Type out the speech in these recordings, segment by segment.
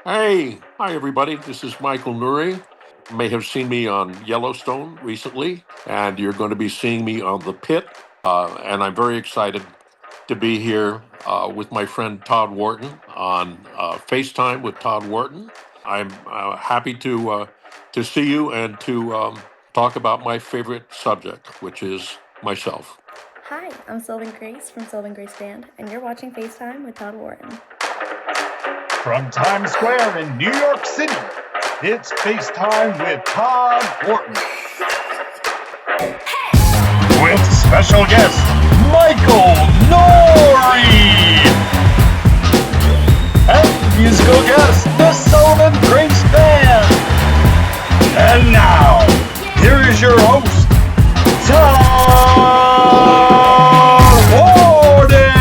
Hey, hi everybody. This is Michael Nouri. You may have seen me on Yellowstone recently, and you're going to be seeing me on The Pitt. And I'm very excited to be here with my friend Todd Wharton on FaceTime with Todd Wharton. I'm happy to see you and to talk about my favorite subject, which is myself. Hi, I'm Sullivan Grace from Sullivan Grace Band, and you're watching FaceTime with Todd Wharton. From Times Square in New York City, it's FaceTime with Todd Wharton. With special guest, Michael Nouri. And musical guest, the Sullivan Grace Band. And now, here is your host, Todd Wharton.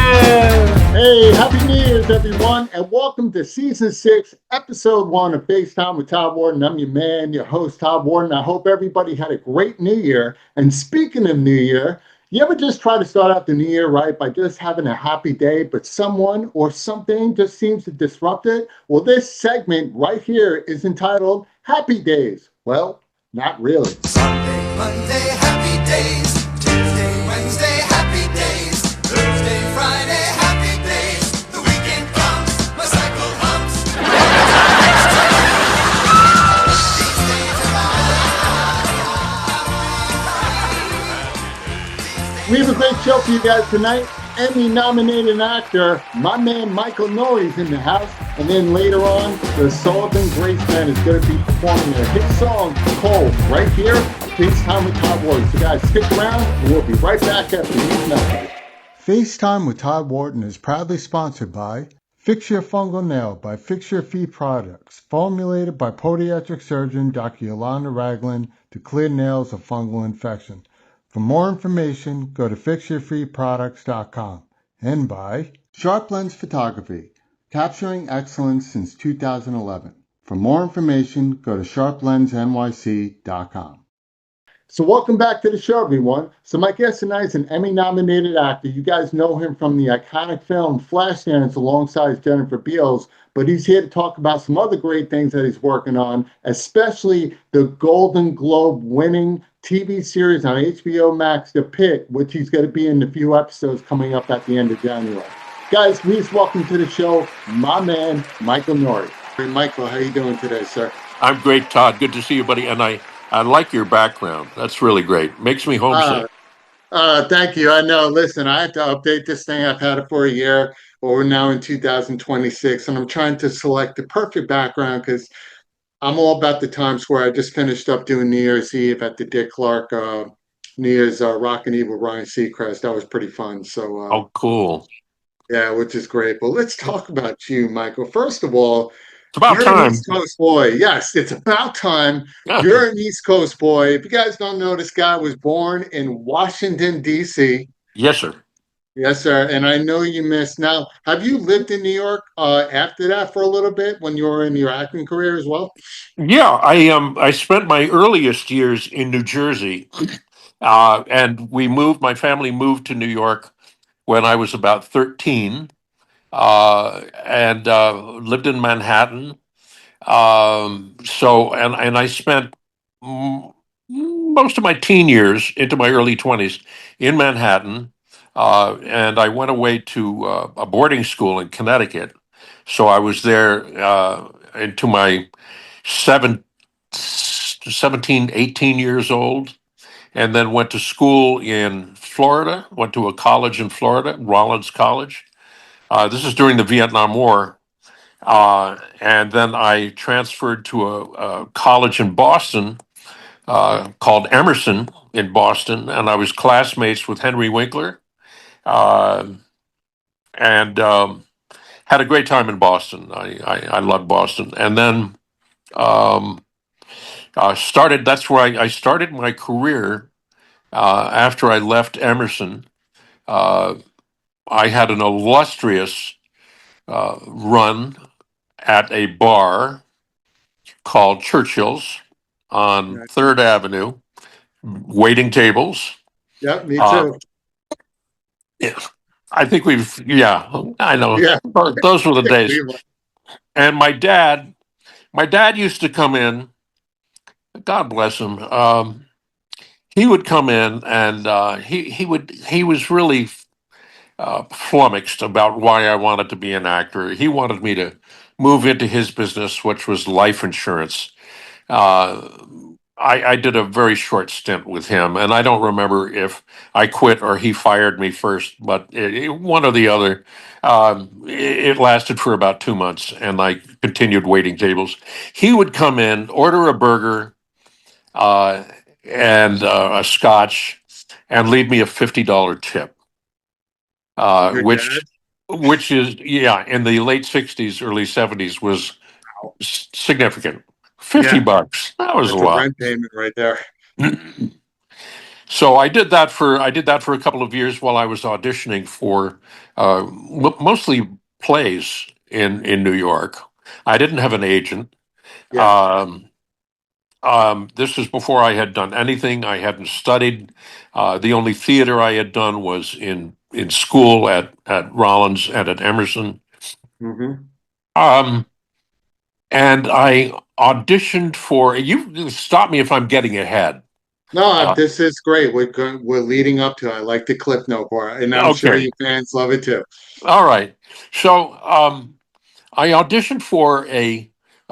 Hey, Happy New Year's, everyone, and welcome to Season 6, Episode 1 of FaceTime with Todd Wharton. I'm your man, your host, Todd Wharton. I hope everybody had a great New Year. And speaking of New Year, you ever just try to start out the New Year right by just having a happy day, but someone or something just seems to disrupt it? Well, this segment right here is entitled Happy Days. Well, not really. Sunday, Monday, happy days. Tuesday, Wednesday, happy days. Thursday, Friday, happy days. The weekend comes, my cycle humps. We have a great show for you guys tonight. Emmy Nominated Actor, my man Michael Nouri is in the house. And then later on, the Sullivan Grace Band is going to be performing their hit song, Cold, right here on FaceTime with Todd Wharton. So guys, stick around and we'll be right back after these messages. FaceTime with Todd Wharton is proudly sponsored by Fix Your Fungal Nail by Fix Your Feet Products, formulated by podiatric surgeon Dr. Yolanda Ragland to clear nails of fungal infection. For more information, go to fixyourfeetproducts.com. And by Sharp Lens Photography, capturing excellence since 2011. For more information, go to sharplensnyc.com. So welcome back to the show, everyone. So my guest tonight is an Emmy-nominated actor. You guys know him from the iconic film Flashdance alongside Jennifer Beals, but he's here to talk about some other great things that he's working on, especially the Golden Globe winning TV series on HBO Max, The Pitt, which he's going to be in a few episodes coming up at the end of January. Guys, please welcome to the show, my man, Michael Nouri. Hey, Michael, how you doing today, sir? I'm great, Todd. Good to see you, buddy. And I like your background. That's really great. Makes me homesick. Thank you. I know. Listen, I had to update this thing. I've had it for a year, but we're now in 2026, and I'm trying to select the perfect background because I'm all about the Times Square. I just finished up doing New Year's Eve at the Dick Clark New Year's Rockin' Eve with Ryan Seacrest. That was pretty fun. So, Oh, cool. yeah, which is great. But let's talk about you, Michael. First of all, It's about you're time. an East Coast boy. Yes, it's about time. Yeah. You're an East Coast boy. If you guys don't know, this guy was born in Washington, D.C. Yes, sir. Yes, sir. And I know you missed. Now, have you lived in New York after that for a little bit when you were in your acting career as well? Yeah, I spent my earliest years in New Jersey, and my family moved to New York when I was about 13, and lived in Manhattan. And I spent most of my teen years into my early 20s in Manhattan, and I went away to a boarding school in Connecticut. So I was there into my 17, 18 years old, and then went to school in Florida, went to a college in Florida, Rollins College. This is during the Vietnam War. And then I transferred to a college in Boston called Emerson in Boston, and I was classmates with Henry Winkler, and had a great time in Boston. I loved Boston. And then that's where I started my career after I left Emerson. I had an illustrious run at a bar called Churchill's on Third Avenue, waiting tables. Yeah, me too. Yeah, I think I know. Yeah. Those were the days. And my dad used to come in. God bless him. He would come in, and he was really flummoxed about why I wanted to be an actor. He wanted me to move into his business, which was life insurance. Uh, I did a very short stint with him, and I don't remember if I quit or he fired me first, but one or the other. It lasted for about 2 months, and I continued waiting tables. He would come in, order a burger uh, and a scotch, and leave me a $50 tip, uh, Your which dad? which is, yeah, in the late '60s, early '70s was significant. 50 Yeah, bucks. That was a that's a lot. rent payment right there. So I did that for a couple of years while I was auditioning for mostly plays in New York. I didn't have an agent. Yeah. Um, this was before I had done anything. I hadn't studied. The only theater I had done was in school at Rollins and at Emerson. Hmm. Um, and I auditioned for you. Stop me if I'm getting ahead. No, Uh, this is great. We're leading up to it. I like the clip note part, and I'm sure okay, you fans love it too. all right. So I auditioned for a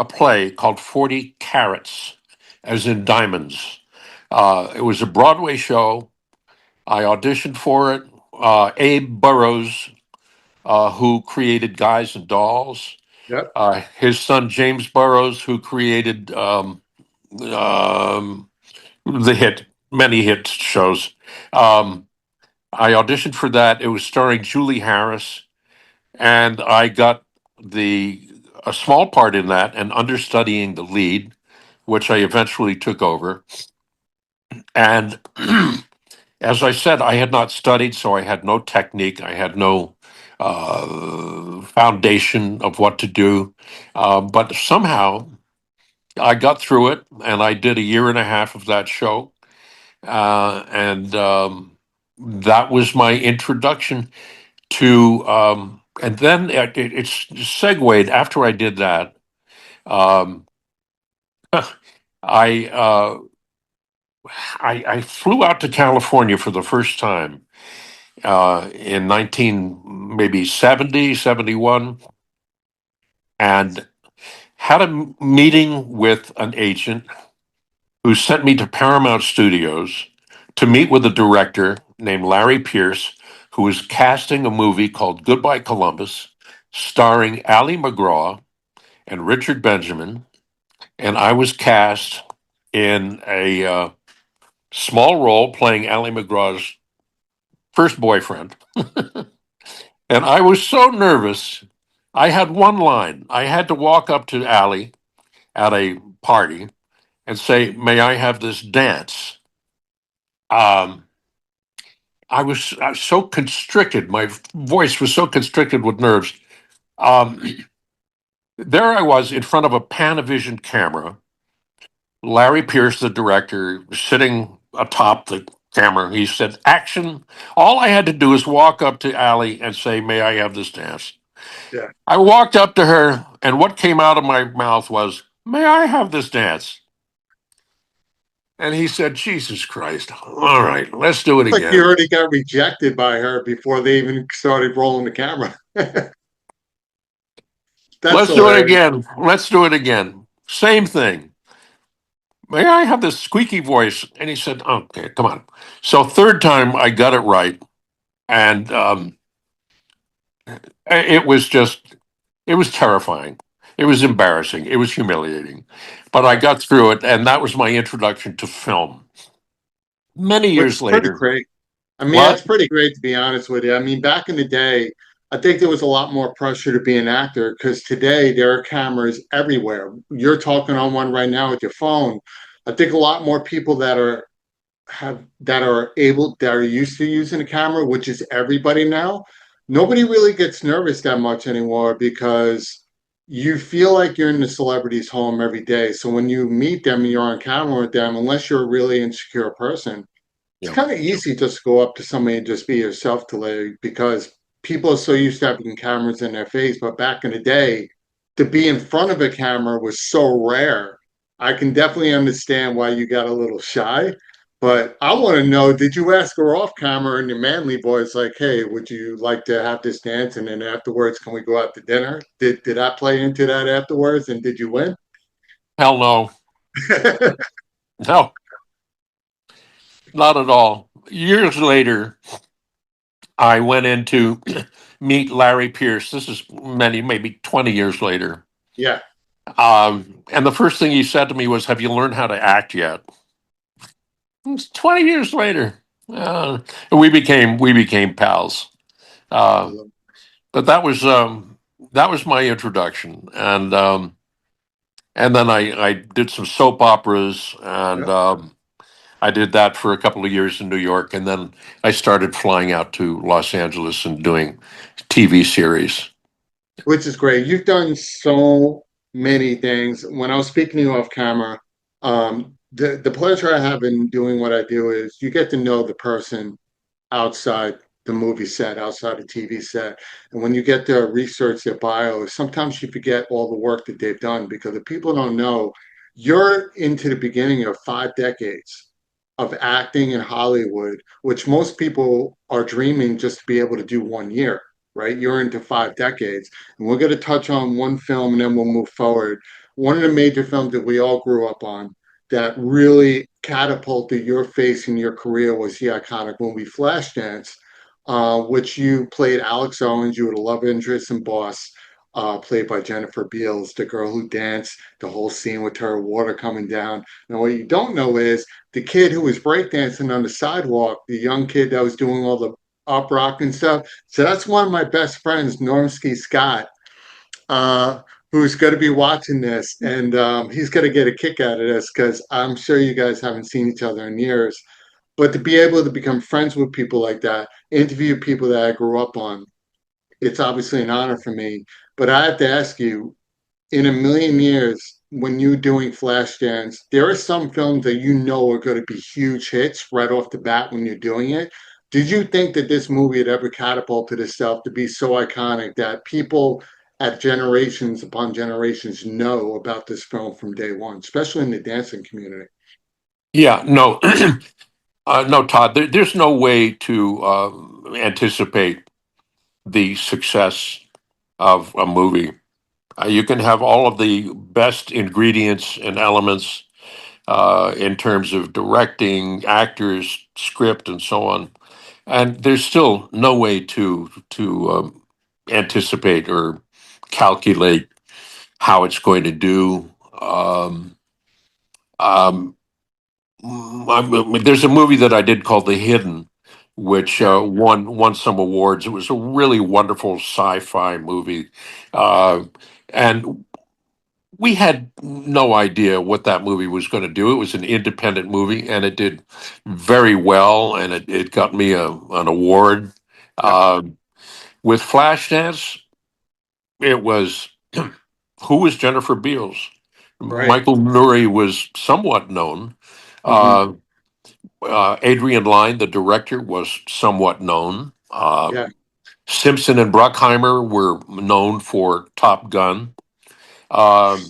play called 40 Carats, as in diamonds. It was a Broadway show. I auditioned for it. Abe Burrows, who created Guys and Dolls, Yep. his son James Burrows, who created um, the many hit shows. Um, I auditioned for that. It was starring Julie Harris, and I got the a small part in that and understudying the lead, which I eventually took over. And as I said, I had not studied, so I had no technique. I had no foundation of what to do. But somehow I got through it, and I did a year and a half of that show. And that was my introduction to. And then it's segued after I did that. Um, I, uh, I flew out to California for the first time in 19 maybe 70 71, and had a meeting with an agent who sent me to Paramount Studios to meet with a director named Larry Pierce, who was casting a movie called Goodbye Columbus, starring Ali McGraw and Richard Benjamin. And I was cast in a small role playing Ali McGraw's first boyfriend. And I was so nervous. I had one line. I had to walk up to Ali at a party and say, "May I have this dance?" Um, I was so constricted. My voice was so constricted with nerves. Um, there I was in front of a Panavision camera. Larry Pierce, the director, sitting atop the camera. He said, "Action." All I had to do was walk up to Ali and say, "May I have this dance?" Yeah. I walked up to her, and what came out of my mouth was, "May I have this dance?" And he said, "Jesus Christ. All right, let's do it It's like you again. already got rejected by her before they even started rolling the camera. That's Let's do it hilarious. again. Let's do it again." Same thing. "May I have this squeaky voice?" And he said, "Okay, come on." So, third time, I got it right. And it was just, it was terrifying. It was embarrassing. It was humiliating. But I Yeah. got through it. And that was my introduction to film. Many Which years is pretty later. great. I mean, What? that's pretty great to be honest with you. I mean, back in the day, I think there was a lot more pressure to be an actor because today there are cameras everywhere. You're talking on one right now with your phone. I think a lot more people that are used to using a camera, which is everybody now. Nobody really gets nervous that much anymore because you feel like you're in the celebrity's home every day. So when you meet them and you're on camera with them, unless you're a really insecure person, it's Yeah. kind of easy just to go up to somebody and just be yourself today because people are so used to having cameras in their face. But back in the day, to be in front of a camera was so rare. I can definitely understand why you got a little shy. But I want to know, did you ask her off camera in your manly voice, like, hey, would you like to have this dance? And then afterwards, can we go out to dinner? Did I play into that afterwards? And did you win? Hell no. No, not at all. Years later, I went in to meet Larry Pierce. This is maybe 20 years later. Yeah. And the first thing he said to me was, have you learned how to act yet? It's 20 years later. We became pals. Uh, but that was my introduction. And then I did some soap operas, and I did that for a couple of years in New York. And then I started flying out to Los Angeles and doing TV series. Which is great. You've done so many things. When I was speaking to you off camera, the pleasure I have in doing what I do is you get to know the person outside the movie set, outside the TV set. And when you get to research their bio, sometimes you forget all the work that they've done, because if people don't know, you're into the beginning of 5 decades of acting in Hollywood, which most people are dreaming just to be able to do 1 year, right? You're into 5 decades. And we're going to touch on one film and then we'll move forward. One of the major films that we all grew up on that really catapulted your face in your career was the iconic movie Flashdance, which you played Alex Owens. You were the love interest and boss, played by Jennifer Beals, the girl who danced, the whole scene with her, water coming down. Now, what you don't know is the kid who was breakdancing on the sidewalk, the young kid that was doing all the up rock and stuff. So that's one of my best friends, Normsky Scott, who's going to be watching this, and he's going to get a kick out of this, because I'm sure you guys haven't seen each other in years. But to be able to become friends with people like that, interview people that I grew up on, it's obviously an honor for me. But I have to ask you, in a million years, when you're doing Flashdance, there are some films that you know are going to be huge hits right off the bat when you're doing it. Did you think that this movie had ever catapulted itself to be so iconic that people at generations upon generations know about this film from day one, especially in the dancing community? Yeah, no, no, Todd, there's no way to anticipate the success of a movie. You can have all of the best ingredients and elements in terms of directing, actors, script, and so on, and there's still no way to anticipate or calculate how it's going to do. Um, there's a movie that I did called The Hidden, which won some awards. It was a really wonderful sci-fi movie, and we had no idea what that movie was going to do. It was an independent movie, and it did very well, and it got me an award. With Flashdance, it was who was Jennifer Beals? Right. Michael Nouri was somewhat known. Adrian Lyne, the director, was somewhat known. Simpson and Bruckheimer were known for Top Gun. But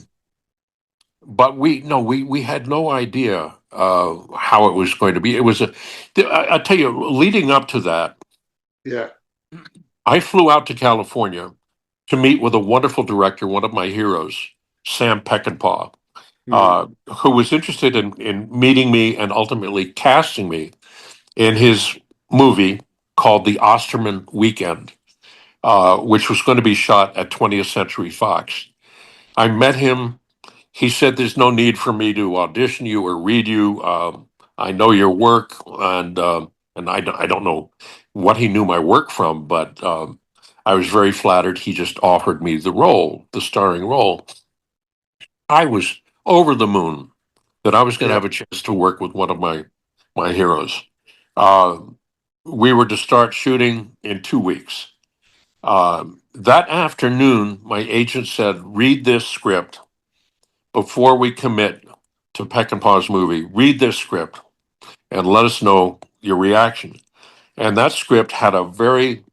we had no idea how it was going to be. It was I tell you, leading up to that, I flew out to California to meet with a wonderful director, one of my heroes, Sam Peckinpah, who was interested in meeting me and ultimately casting me in his movie called The Osterman Weekend, which was going to be shot at 20th Century Fox. I met him. He said, "There's no need for me to audition you or read you. I know your work," and I don't know what he knew my work from, but I was very flattered. He just offered me the role, the starring role. I was over the moon that I was going to have a chance to work with one of my heroes. We were to start shooting in 2 weeks. That afternoon, my agent said, "Read this script before we commit to Peckinpah's movie. Read this script and let us know your reaction." And that script had a very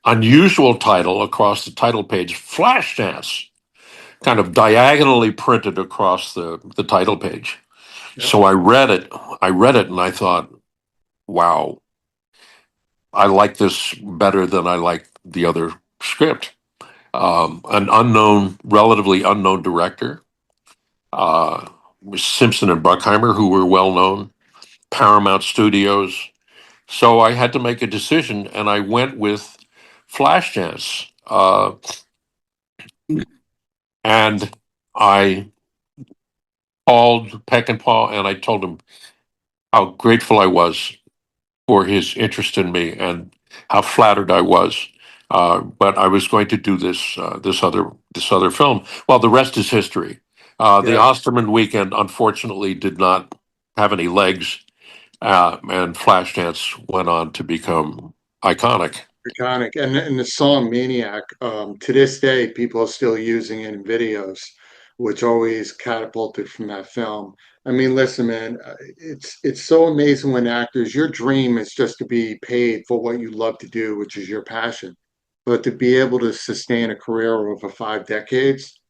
unusual title across the title page, Flashdance, kind of diagonally printed across the title page. Yep. So I read it and I thought, wow, I like this better than I like the other script. An relatively unknown director, Simpson and Bruckheimer, who were well known, Paramount Studios. So I had to make a decision, and I went with Flashdance. And I called Peckinpah and I told him how grateful I was for his interest in me and how flattered I was. But I was going to do this other film. Well, the rest is history. The Yeah. Osterman weekend, unfortunately, did not have any legs, and Flashdance went on to become iconic. Iconic. And the song Maniac, to this day, people are still using it in videos, which always catapulted from that film. I mean, listen, man, it's so amazing when actors, your dream is just to be paid for what you love to do, which is your passion. But to be able to sustain a career over 5 decades,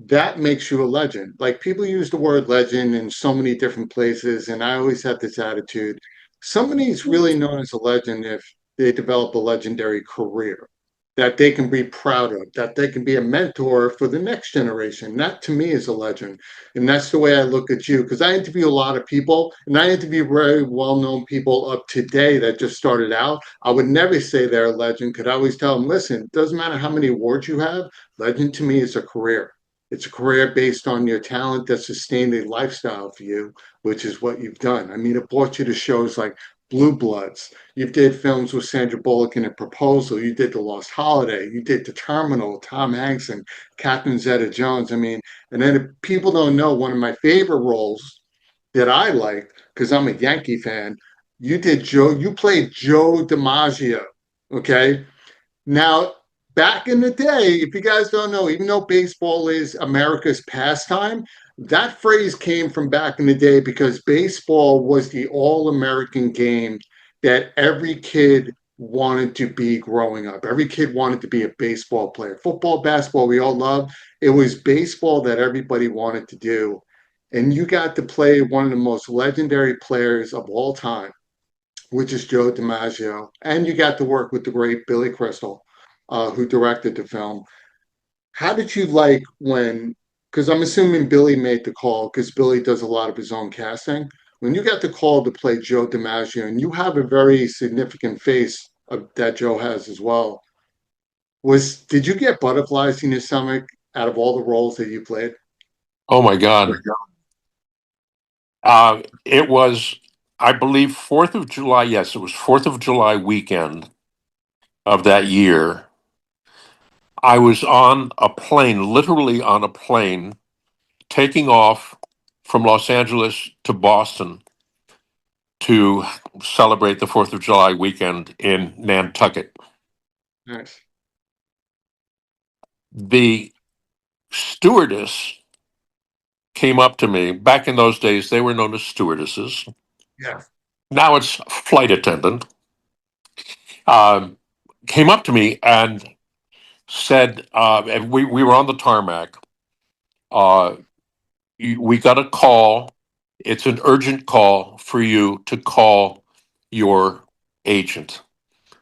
that makes you a legend. Like people use the word legend in so many different places, and I always have this attitude. Somebody's really known as a legend if they develop a legendary career that they can be proud of, that they can be a mentor for the next generation. That to me is a legend. And that's the way I look at you, because I interview a lot of people and I interview very well-known people up today that just started out. I would never say they're a legend, because I always tell them, listen, it doesn't matter how many awards you have, legend to me is a career. It's a career based on your talent that sustained a lifestyle for you, which is what you've done. I mean, it brought you to shows like Blue Bloods. You did films with Sandra Bullock in A Proposal. You did The Lost Holiday. You did The Terminal, Tom Hanks and Catherine Zeta-Jones. I mean, and then if people don't know, one of my favorite roles that I liked, because I'm a Yankee fan, you played Joe DiMaggio. Okay. Now, back in the day, if you guys don't know, even though baseball is America's pastime, that phrase came from back in the day because baseball was the all-American game that every kid wanted to be growing up. Every kid wanted to be a baseball player. Football, basketball, we all love. It was baseball that everybody wanted to do. And you got to play one of the most legendary players of all time, which is Joe DiMaggio. And you got to work with the great Billy Crystal, who directed the film. How did you like when, because I'm assuming Billy made the call, because Billy does a lot of his own casting. When you got the call to play Joe DiMaggio, and you have a very significant face that Joe has as well, did you get butterflies in your stomach out of all the roles that you played? Oh my God. It was, I believe, 4th of July. Yes, it was 4th of July weekend of that year. I was on a plane, literally on a plane, taking off from Los Angeles to Boston to celebrate the 4th of July weekend in Nantucket. Nice. The stewardess came up to me. Back in those days, they were known as stewardesses. Yeah. Now it's flight attendant. Came up to me and said, and we were on the tarmac. We got a call. It's an urgent call for you to call your agent.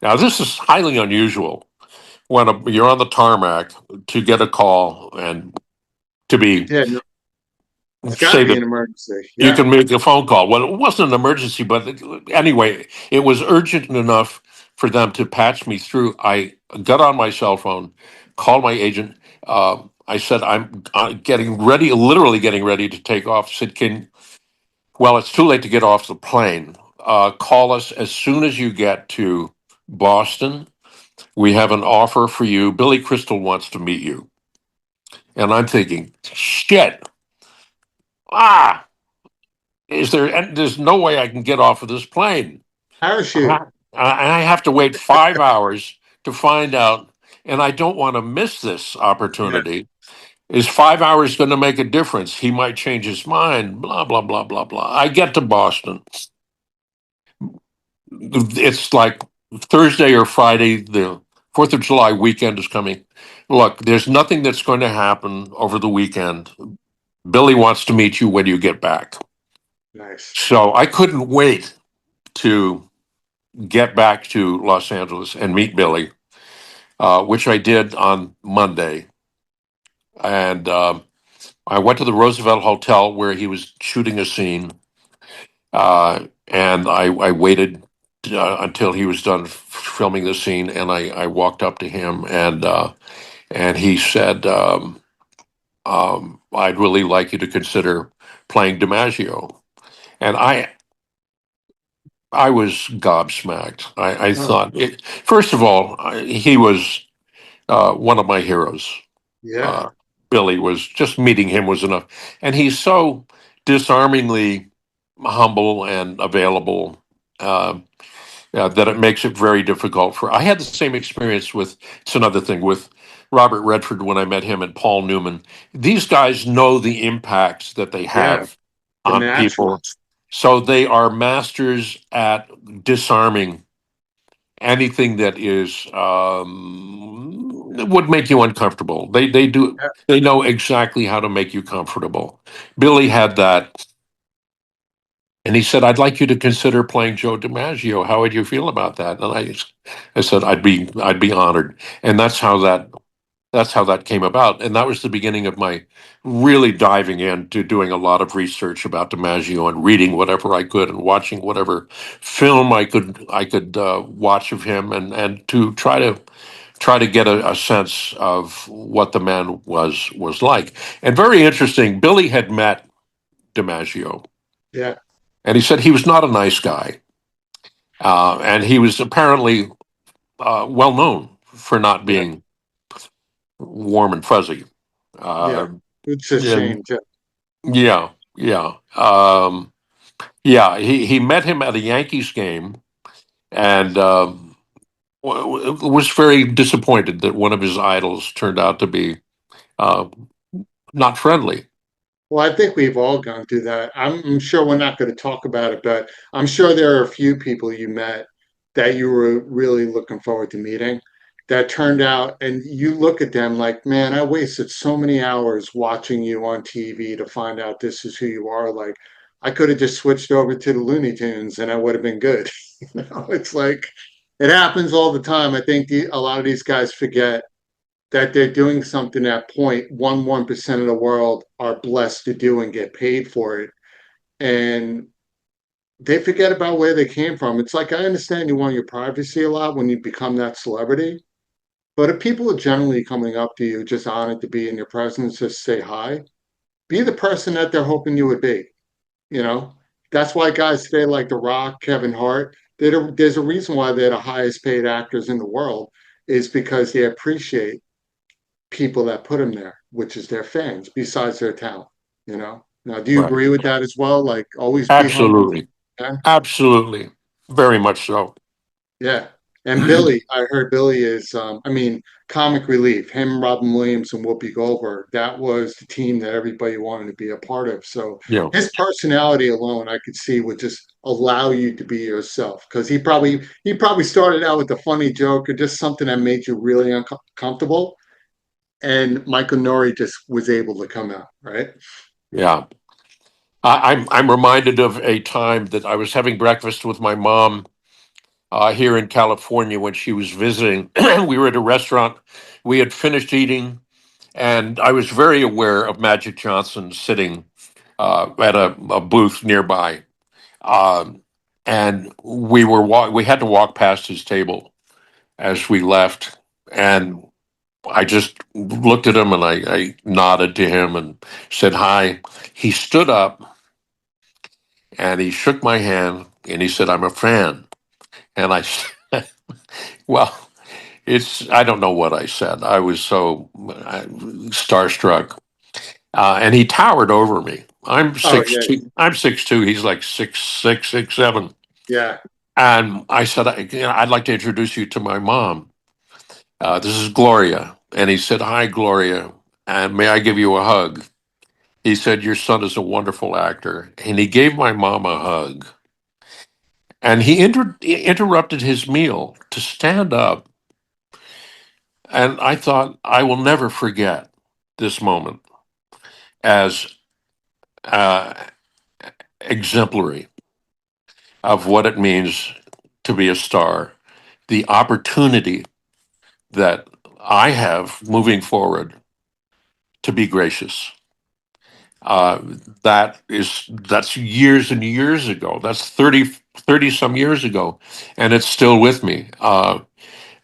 Now, this is highly unusual when you're on the tarmac to get a call and to be Yeah, no, it's got say to be that an emergency. you Yeah. can make a phone call. Well, it wasn't an emergency, but anyway, it was urgent enough for them to patch me through. I got on my cell phone, called my agent. I said, I'm getting ready, literally getting ready to take off. Said, well, it's too late to get off the plane. Call us as soon as you get to Boston. We have an offer for you. Billy Crystal wants to meet you. And I'm thinking, shit. There's no way I can get off of this plane. Parachute. I have to wait 5 hours to find out, and I don't want to miss this opportunity. Is 5 hours going to make a difference? He might change his mind, blah, blah, blah, blah, blah. I get to Boston. It's like Thursday or Friday, the Fourth of July weekend is coming. Look, there's nothing that's going to happen over the weekend. Billy wants to meet you when you get back. Nice. So I couldn't wait to get back to Los Angeles and meet Billy, which I did on Monday. And I went to the Roosevelt Hotel where he was shooting a scene. And I waited until he was done filming the scene, and I walked up to him, and he said, "I'd really like you to consider playing DiMaggio." And I was gobsmacked. I thought, first of all, he was one of my heroes. Yeah. Billy was just meeting him was enough, and he's so disarmingly humble and available. That it makes it very difficult for. I had the same experience with. It's another thing with Robert Redford when I met him and Paul Newman. These guys know the impacts that they have The on people, naturals. so they are masters at disarming anything that is would make you uncomfortable. They do. Yeah. They know exactly how to make you comfortable. Billy had that. And he said, "I'd like you to consider playing Joe DiMaggio. How would you feel about that?" And I said, I'd be honored." And that's how that came about. And that was the beginning of my really diving into doing a lot of research about DiMaggio and reading whatever I could and watching whatever film I could watch of him and to try to get a sense of what the man was like. And very interesting, Billy had met DiMaggio. Yeah. And he said he was not a nice guy. And he was apparently well known for not being warm and fuzzy. It's a shame. Yeah, yeah. He met him at a Yankees game and was very disappointed that one of his idols turned out to be not friendly. Well, I think we've all gone through that. I'm sure we're not going to talk about it, but I'm sure there are a few people you met that you were really looking forward to meeting that turned out, and you look at them like, man, I wasted so many hours watching you on TV to find out this is who you are. Like, I could have just switched over to the Looney Tunes and I would have been good. It's like it happens all the time. I think a lot of these guys forget that they're doing something that 0.11% of the world are blessed to do and get paid for it. And they forget about where they came from. It's like, I understand you want your privacy a lot when you become that celebrity, but if people are generally coming up to you, just honored to be in your presence, just say hi, be the person that they're hoping you would be. You know, that's why guys today like The Rock, Kevin Hart, there's a reason why they're the highest paid actors in the world, is because they appreciate people that put them there, which is their fans, besides their talent. Now, do you Right. agree with that as well? Like, always be Absolutely. humble. Absolutely. Very much so. Yeah. And Billy, I heard Billy is, comic relief. Him, Robin Williams, and Whoopi Goldberg. That was the team that everybody wanted to be a part of. So Yeah. his personality alone, I could see, would just allow you to be yourself. Because he probably started out with a funny joke or just something that made you really uncomfortable. And Michael Nouri just was able to come out, right? Yeah. I'm reminded of a time that I was having breakfast with my mom here in California when she was visiting. We were at a restaurant. We had finished eating, and I was very aware of Magic Johnson sitting at a booth nearby. And we had to walk past his table as we left, and I just looked at him and I nodded to him and said hi. He stood up and he shook my hand and he said, "I'm a fan." And I said, well, I don't know what I said. I was so starstruck. And he towered over me. I'm 6'2". I'm 6'2". He's like 6'6", 6'7". Yeah. And I said, "I'd like to introduce you to my mom. This is Gloria." And he said, "Hi, Gloria. And may I give you a hug?" He said, "Your son is a wonderful actor." And he gave my mom a hug. And he interrupted his meal to stand up And I thought, I will never forget this moment as uh, exemplary of what it means to be a star, the opportunity that I have moving forward to be gracious. Uh, that's years and years ago. That's 30 some years ago, and it's still with me.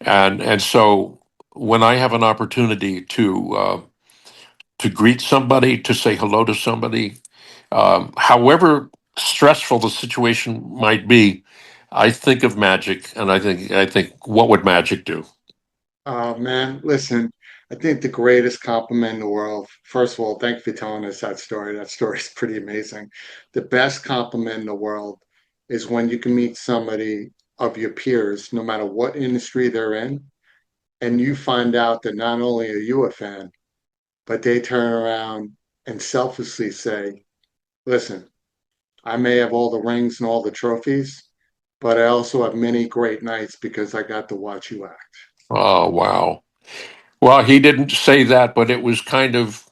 And so when I have an opportunity to greet somebody, to say hello to somebody, however stressful the situation might be, I think of magic, and I think, what would magic do? Oh man, listen, I think the greatest compliment in the world, first of all, thank you for telling us that story. That story is pretty amazing. The best compliment in the world is when you can meet somebody of your peers, no matter what industry they're in, and you find out that not only are you a fan, but they turn around and selflessly say, listen, I may have all the rings and all the trophies, but I also have many great nights because I got to watch you act. Oh, wow. Well, he didn't say that, but it was kind of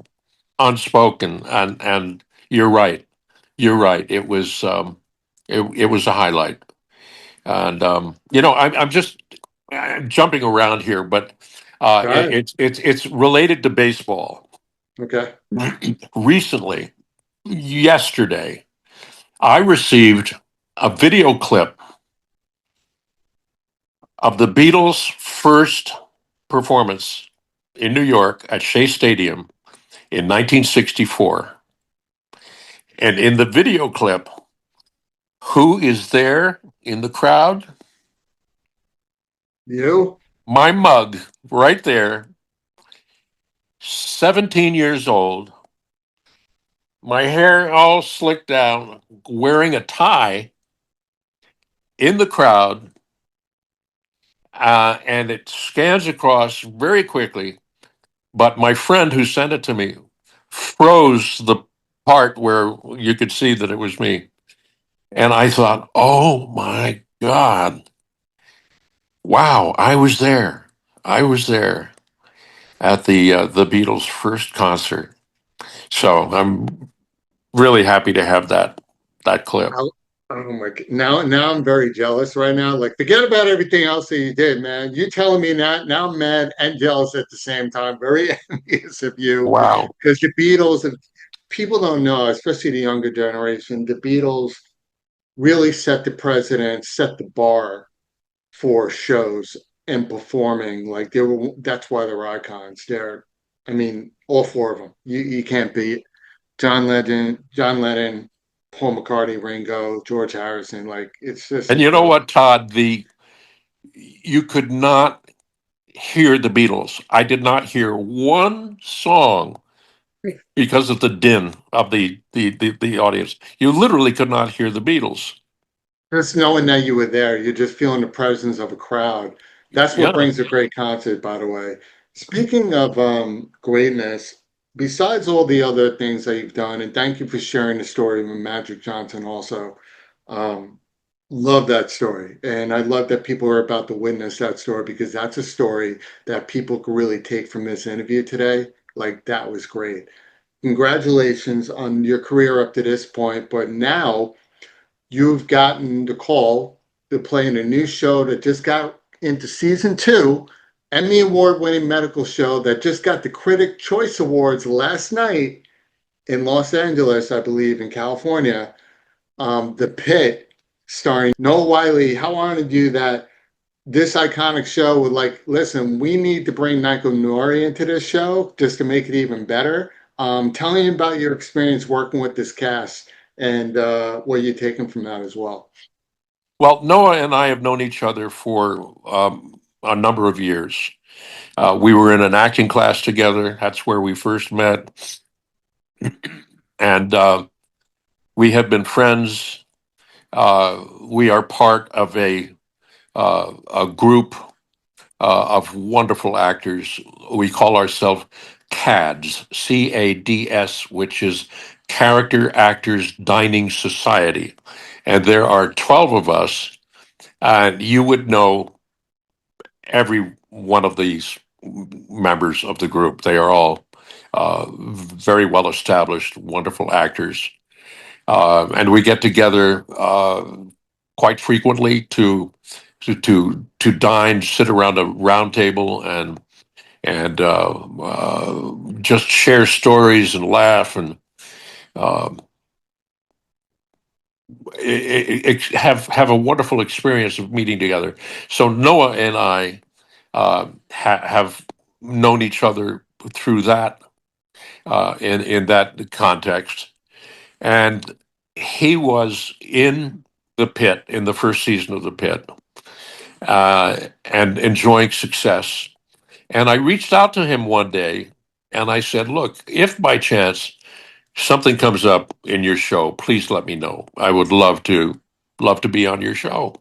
unspoken, and you're right. You're right. It was a highlight, and I'm just jumping around here, but Right? it's related to baseball. Okay. Recently, yesterday, I received a video clip of the Beatles' first performance in New York at Shea Stadium in 1964. And in the video clip, who is there in the crowd? You? My mug, right there, 17 years old, my hair all slicked down, wearing a tie in the crowd, and it scans across very quickly. But my friend who sent it to me froze the part where you could see that it was me. And I thought, oh my God, wow, I was there. I was there at the Beatles' first concert. So I'm really happy to have that clip. Oh, oh my God. Now I'm very jealous right now. Like, forget about everything else that you did, man. You telling me that now I'm mad and jealous at the same time. Very envious of you Wow. because the Beatles, and people don't know, especially the younger generation, the Beatles really set the precedent, set the bar for shows and performing. Like they were, that's why they're icons. I mean, all four of them. You can't beat John Lennon, Paul McCartney, Ringo, George Harrison. Like it's just And you know incredible. what, Todd? You could not hear the Beatles. I did not hear one song because of the din of the audience. You literally could not hear the Beatles. Just knowing that you were there, you're just feeling the presence of a crowd. That's what Yeah. brings a great concert, by the way. Speaking of greatness, besides all the other things that you've done, and thank you for sharing the story with Magic Johnson also. Um, love that story. And I love that people are about to witness that story because that's a story that people could really take from this interview today. Like that was great. Congratulations on your career up to this point, but now you've gotten the call to play in a new show that just got into season two, Emmy Award winning medical show that just got the Critic Choice Awards last night in Los Angeles, I believe, in California. The Pitt, starring Noah Wiley. How honored you that this iconic show would like, listen, we need to bring Michael Nouri into this show just to make it even better. Tell me about your experience working with this cast and what you're taking from that as well. Well, Noah and I have known each other for a number of years. We were in an acting class together. That's where we first met, and we have been friends. We are part of a group of wonderful actors. We call ourselves CADS, CADS, which is Character Actors Dining Society. And there are 12 of us, and you would know every one of these members of the group. They are all very well established, wonderful actors, and we get together quite frequently to dine, sit around a round table, and just share stories and laugh and uh, have a wonderful experience of meeting together. So Noah and I have known each other through that in that context, and he was in the Pit in the first season of the Pit and enjoying success. And I reached out to him one day and I said, "Look, if by chance something comes up in your show, please let me know. I would love to be on your show."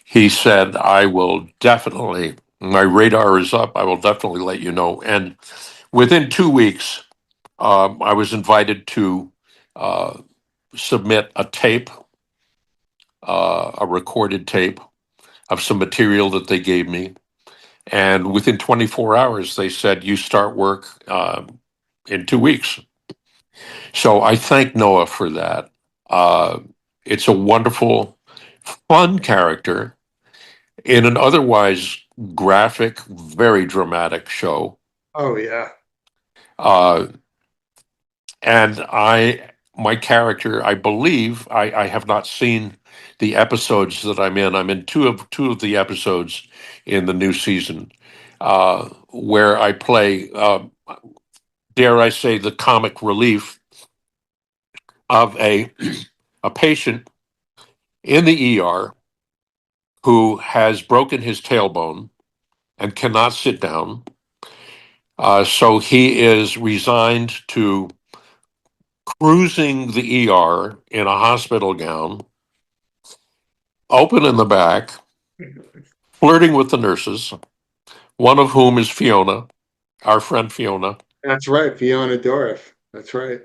He said, "I will definitely. My radar is up. I will definitely let you know." And within 2 weeks, I was invited to uh, submit a tape, a recorded tape of some material that they gave me. And within 24 hours, they said, "You start work in 2 weeks." So I thank Noah for that. Uh, it's a wonderful, fun character in an otherwise graphic, very dramatic show. Oh yeah. Uh, and my character, I believe, I have not seen the episodes that I'm in. I'm in two of the episodes in the new season, where I play, dare I say, the comic relief of a patient in the ER who has broken his tailbone and cannot sit down. So he is resigned to cruising the ER in a hospital gown, open in the back, flirting with the nurses, one of whom is Fiona, our friend Fiona, That's right, Fiona Dorff. That's right.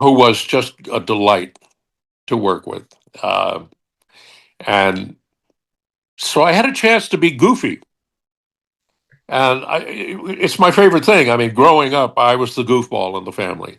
who was just a delight to work with. And so I had a chance to be goofy. And it's my favorite thing. I mean, growing up, I was the goofball in the family.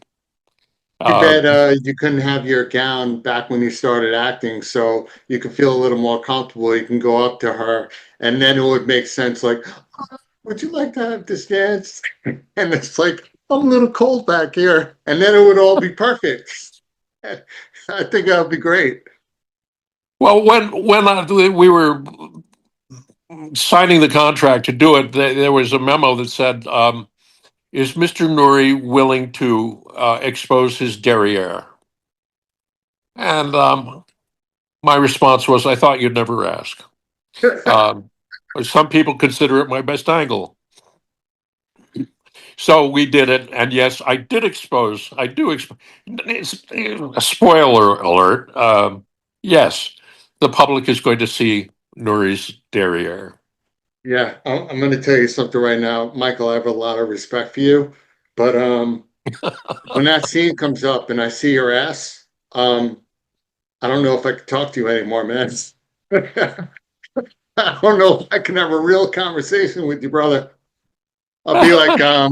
Too Uh, bad you couldn't have your gown back when you started acting, so you could feel a little more comfortable. You can go up to her, and then it would make sense. Like, "Oh, would you like to have this dance?" And it's like, "I'm a little cold back here," and then it would all be perfect. I think that would be great. well, when we were signing the contract to do it, there was a memo that said, "Is Mr. Nouri willing to expose his derriere?" And my response was, "I thought you'd never ask." Um, some people consider it my best angle. So we did it, and yes, I did expose. I do expose. A spoiler alert. Yes, the public is going to see Nouri's derriere. Yeah, I'm going to tell you something right now, Michael. I have a lot of respect for you, but when that scene comes up and I see your ass, I don't know if I can talk to you anymore, man. I don't know if I can have a real conversation with you, brother. I'll be like,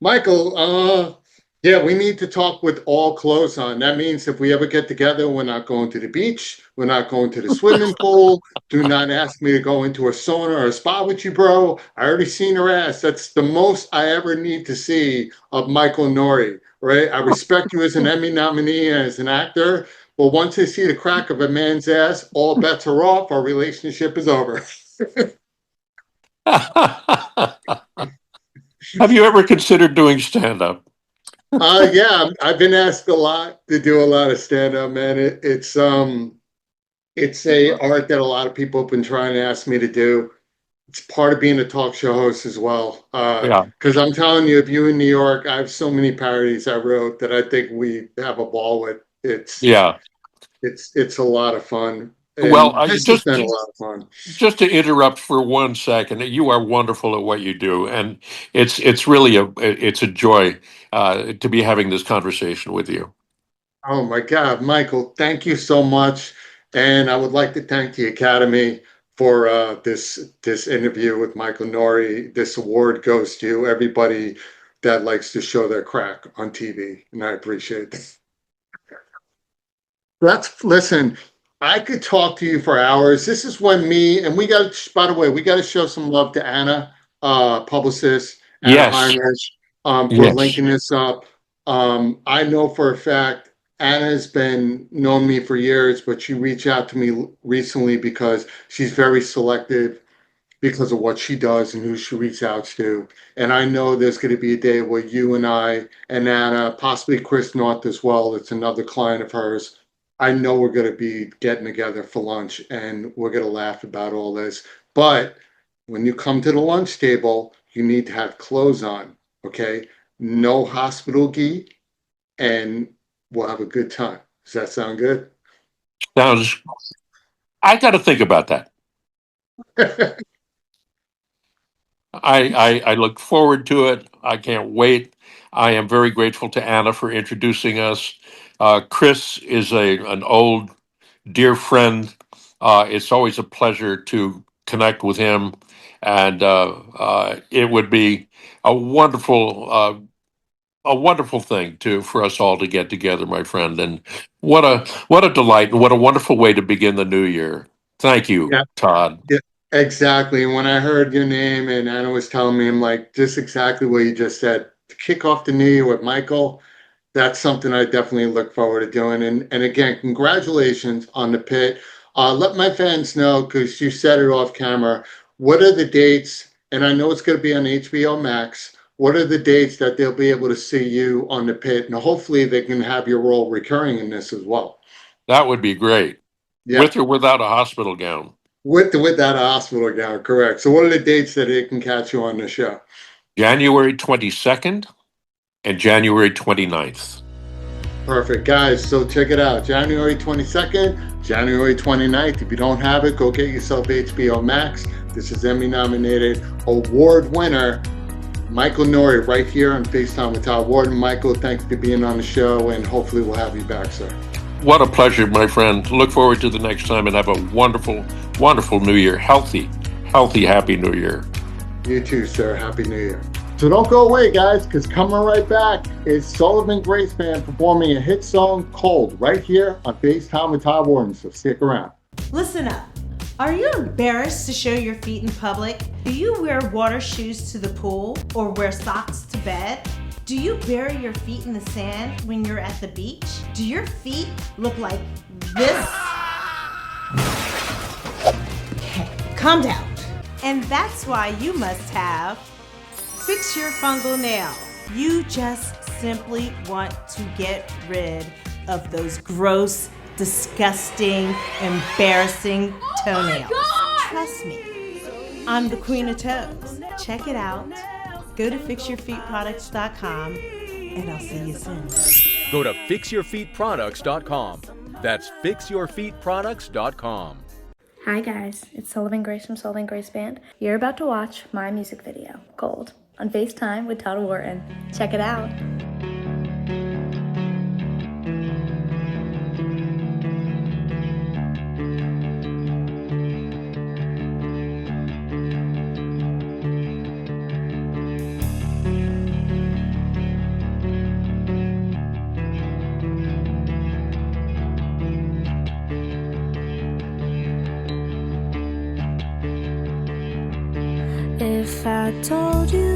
Michael, yeah, we need to talk with all clothes on. That means if we ever get together, we're not going to the beach. We're not going to the swimming pool. Do not ask me to go into a sauna or a spa with you, bro. I already seen her ass. That's the most I ever need to see of Michael Nouri, right? I respect you as an Emmy nominee and as an actor. But once I see the crack of a man's ass, all bets are off. Our relationship is over. Have you ever considered doing stand up? Yeah, I've been asked a lot to do a lot of stand up, man. It's a art that a lot of people have been trying to ask me to do. It's part of being a talk show host as well. Yeah. Because I'm telling you, if you're in New York, I have so many parodies I wrote that I think we have a ball with. Yeah. It's a lot of fun. And Well, this has been a lot of fun. just to interrupt for 1 second, you are wonderful at what you do, and it's really it's a joy to be having this conversation with you. Oh my God, Michael, thank you so much. And I would like to thank the Academy for this interview with Michael Nouri. This award goes to everybody that likes to show their crack on TV, and I appreciate that. Listen, I could talk to you for hours. This is when by the way, we got to show some love to Anna, publicist, Anna Yes. Heinrich, for Yes. linking this up. I know for a fact Anna's known me for years, but she reached out to me recently because she's very selective because of what she does and who she reaches out to. And I know there's going to be a day where you and I and Anna, possibly Chris North as well, it's another client of hers. I know we're going to be getting together for lunch and we're going to laugh about all this. But when you come to the lunch table, you need to have clothes on, okay? No hospital gi, and we'll have a good time. Does that sound good? I got to think about that. I look forward to it. I can't wait. I am very grateful to Anna for introducing us. Chris is an old dear friend. It's always a pleasure to connect with him, and it would be a wonderful thing for us all to get together, my friend. And what a delight, and what a wonderful way to begin the new year. Thank you, Yeah. Todd. Yeah, exactly. When I heard your name and Anna was telling me, I'm like, just exactly what you just said. To kick off the new year with Michael, that's something I definitely look forward to doing. And again, congratulations on the Pitt. Let my fans know, because you said it off camera, what are the dates? And I know it's going to be on HBO Max. What are the dates that they'll be able to see you on the Pitt? And hopefully they can have your role recurring in this as well. That would be great. Yeah. With or without a hospital gown. Without a hospital gown, correct. So what are the dates that they can catch you on the show? January 22nd and January 29th. Perfect, guys. So check it out. January 22nd, January 29th. If you don't have it, go get yourself HBO Max. This is Emmy nominated award winner Michael Nouri right here on FaceTime with Todd. Wharton. Michael, thanks for being on the show, and hopefully we'll have you back, sir. What a pleasure, my friend. Look forward to the next time, and have a wonderful, wonderful new year. Healthy, happy new year. You too, sir. Happy New Year. So don't go away, guys, because coming right back is Sullivan Grace Band performing a hit song, Cold, right here on FaceTime with Todd Wharton. So stick around. Listen up. Are you embarrassed to show your feet in public? Do you wear water shoes to the pool or wear socks to bed? Do you bury your feet in the sand when you're at the beach? Do your feet look like this? Okay, calm down. And that's why you must have Fix Your Fungal Nail. You just simply want to get rid of those gross, disgusting, embarrassing toenails. Trust me, I'm the queen of toes. Check it out. Go to fixyourfeetproducts.com and I'll see you soon. Go to fixyourfeetproducts.com. That's fixyourfeetproducts.com. Hi guys, it's Sullivan Grace from Sullivan Grace Band. You're about to watch my music video, Gold, on FaceTime with Todd Wharton. Check it out. If I told you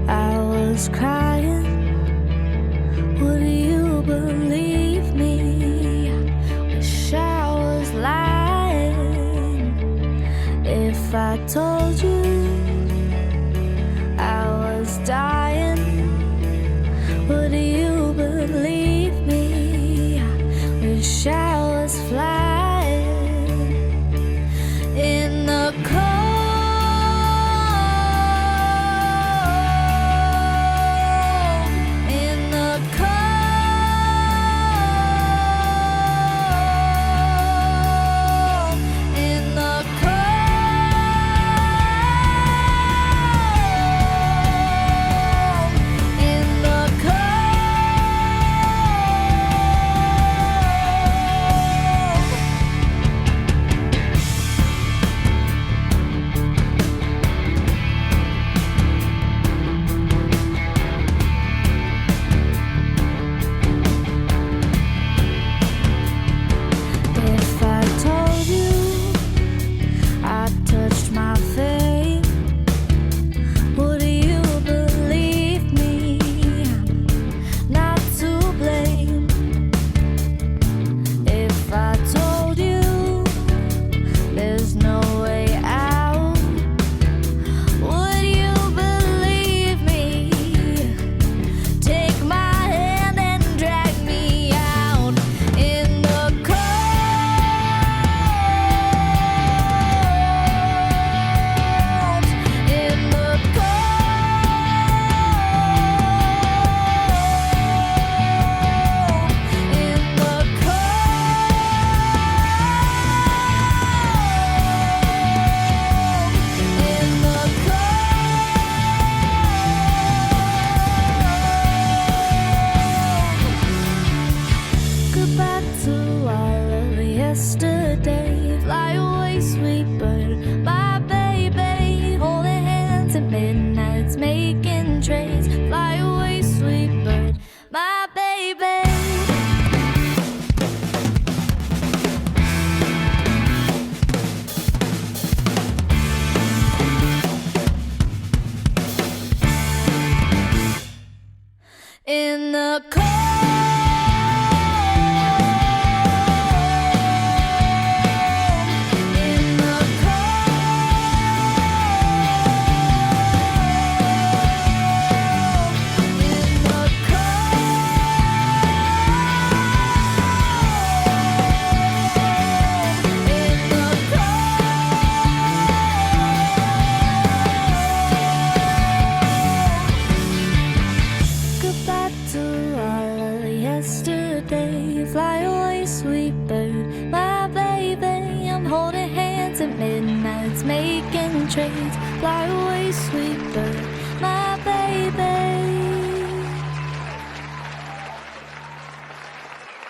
I was crying, would you believe me? Wish I was lying. If I told you I was dying, would you believe me? Wish I was flying in the cold. In the cold, in the goodbye to all of yesterday. Fly away, sweet bird, my baby. I'm holding hands at midnight, making trades. Fly away, sweet bird, my baby.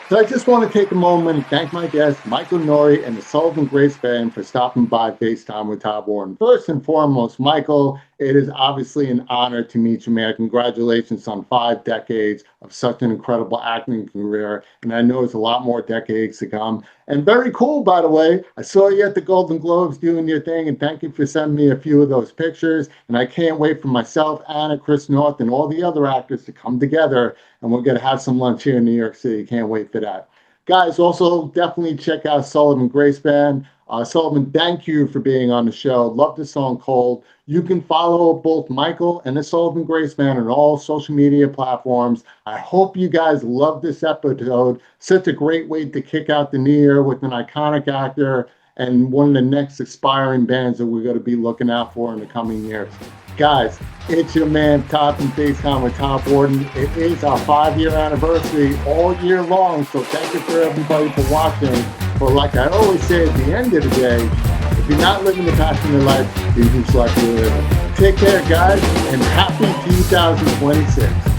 So I just want to take a moment and thank my guest, Michael Nouri and the Sullivan Grace Band for stopping by FaceTime with Todd Wharton. First and foremost, Michael, it is obviously an honor to meet you, man. Congratulations on 5 decades of such an incredible acting career. And I know it's a lot more decades to come. And very cool, by the way. I saw you at the Golden Globes doing your thing, and thank you for sending me a few of those pictures. And I can't wait for myself, Anna, Chris North, and all the other actors to come together. And we're going to have some lunch here in New York City. Can't wait for that. Guys, also definitely check out Sullivan Grace Band. Sullivan, thank you for being on the show. Love the song Cold. You can follow both Michael and the Sullivan Grace Band on all social media platforms. I hope you guys love this episode. Such a great way to kick out the new year with an iconic actor and one of the next aspiring bands that we're going to be looking out for in the coming years. Guys, it's your man Todd from FaceTime with Todd Wharton. It is our 5-year anniversary all year long, so thank you for everybody for watching. But like I always say at the end of the day, if you're not living the passion of life, you just like to live it. Take care, guys, and happy 2026.